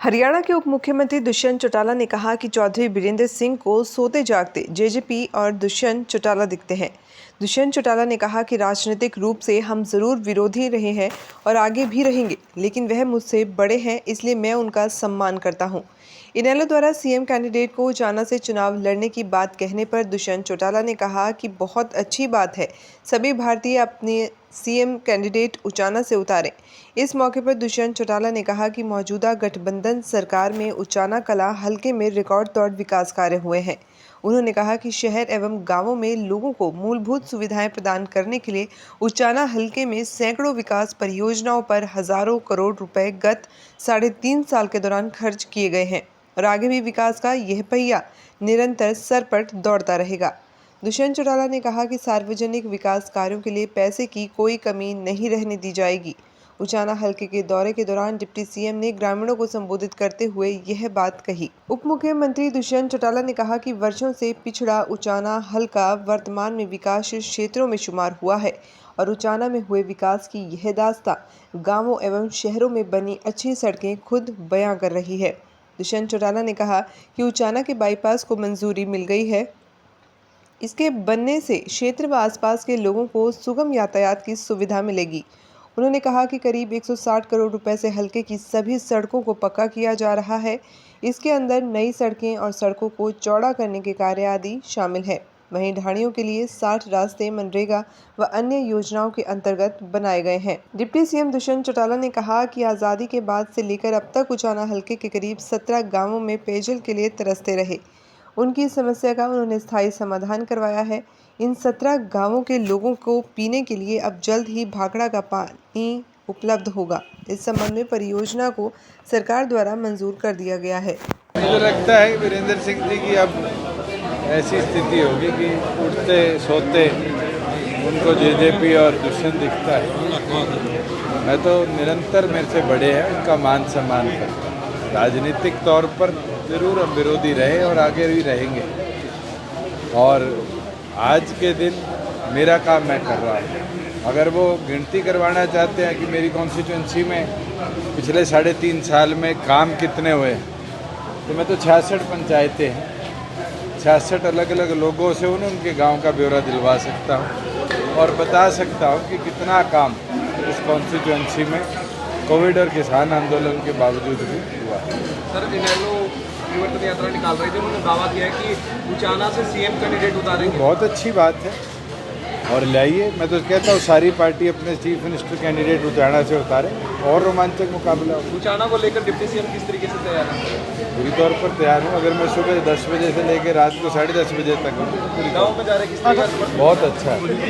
हरियाणा के उप मुख्यमंत्री दुष्यंत चौटाला ने कहा कि चौधरी बीरेंद्र सिंह को सोते जागते जेजेपी और दुष्यंत चौटाला दिखते हैं। दुष्यंत चौटाला ने कहा कि राजनीतिक रूप से हम जरूर विरोधी रहे हैं और आगे भी रहेंगे, लेकिन वह मुझसे बड़े हैं, इसलिए मैं उनका सम्मान करता हूं। इनेलो द्वारा सीएम कैंडिडेट को उचाना से चुनाव लड़ने की बात कहने पर दुष्यंत चौटाला ने कहा कि बहुत अच्छी बात है, सभी भारतीय अपने सीएम कैंडिडेट उचाना से उतारें। इस मौके पर दुष्यंत चौटाला ने कहा कि मौजूदा गठबंधन सरकार में उचाना कला हलके में रिकॉर्ड तोड़ विकास कार्य हुए हैं। उन्होंने कहा कि शहर एवं गांवों में लोगों को मूलभूत सुविधाएं प्रदान करने के लिए उचाना हलके में सैकड़ों विकास परियोजनाओं पर हजारों करोड़ रुपए गत 3.5 साल के दौरान खर्च किए गए हैं और आगे भी विकास का यह पहिया निरंतर सरपट दौड़ता रहेगा। दुष्यंत चौटाला ने कहा कि सार्वजनिक विकास कार्यों के लिए पैसे की कोई कमी नहीं रहने दी जाएगी। उचाना हलके के दौरे के दौरान डिप्टी सीएम ने ग्रामीणों को संबोधित करते हुए यह बात कही। उप मुख्यमंत्री दुष्यंत चौटाला ने कहा कि वर्षों से पिछड़ा उचाना हलका वर्तमान में विकासशील क्षेत्रों में शुमार हुआ है और उचाना में हुए विकास की यह दास्तां गांवों एवं शहरों में बनी अच्छी सड़कें खुद बयां कर रही है। दुष्यंत चौटाला ने कहा कि उचाना के बाईपास को मंजूरी मिल गई है। इसके बनने से क्षेत्र व आसपास के लोगों को सुगम यातायात की सुविधा मिलेगी। उन्होंने कहा कि करीब 160 करोड़ रुपए से हलके की सभी सड़कों को पक्का किया जा रहा है। इसके अंदर नई सड़कें और सड़कों को चौड़ा करने के कार्य आदि शामिल है। वहीं ढाणियों के लिए 60 रास्ते मनरेगा व अन्य योजनाओं के अंतर्गत बनाए गए हैं। डिप्टी सीएम दुष्यंत चौटाला ने कहा कि आज़ादी के बाद से लेकर अब तक उचाना हलके के करीब 17 गाँवों में पेयजल के लिए तरसते रहे। उनकी समस्या का उन्होंने स्थायी समाधान करवाया है। इन 17 गांवों के लोगों को पीने के लिए अब जल्द ही भाखड़ा का पानी उपलब्ध होगा। इस संबंध में परियोजना को सरकार द्वारा मंजूर कर दिया गया है। मुझे लगता है बीरेंद्र सिंह जी की अब ऐसी स्थिति होगी कि उठते सोते उनको जेजेपी और दुष्यंत दिखता है। मैं तो निरंतर मेरे से बड़े हैं उनका मान सम्मान करता हूँ। राजनीतिक तौर पर जरूर हम विरोधी रहे और आगे भी रहेंगे, और आज के दिन मेरा काम मैं कर रहा हूँ। अगर वो गिनती करवाना चाहते हैं कि मेरी कॉन्स्टिट्यूंसी में पिछले 3.5 साल में काम कितने हुए, तो मैं तो 66 पंचायतें हैं, 66 अलग अलग लोगों से उनके गांव का ब्यौरा दिलवा सकता हूँ और बता सकता हूँ कि कितना काम इस कॉन्स्टिट्यूंसी में कोविड और किसान आंदोलन के बावजूद भी हुआ है। सर, इनेलो परिवर्तन यात्रा निकाल रही थी, उन्होंने दावा किया है कि उचाना से सीएम कैंडिडेट उतारेंगे। बहुत अच्छी बात है और लाइए, मैं तो कहता हूँ सारी पार्टी अपने चीफ मिनिस्टर कैंडिडेट उचाना से उतारे और रोमांचक मुकाबला हो। उचाना को लेकर डिप्टी सीएम किस तरीके से तैयार है? पूरी तौर पर तैयार हूँ। अगर मैं सुबह 10 बजे से लेकर रात को 10:30 बजे तक हूँ, गाँव में जा रहे किस तरीके से? बहुत अच्छा है।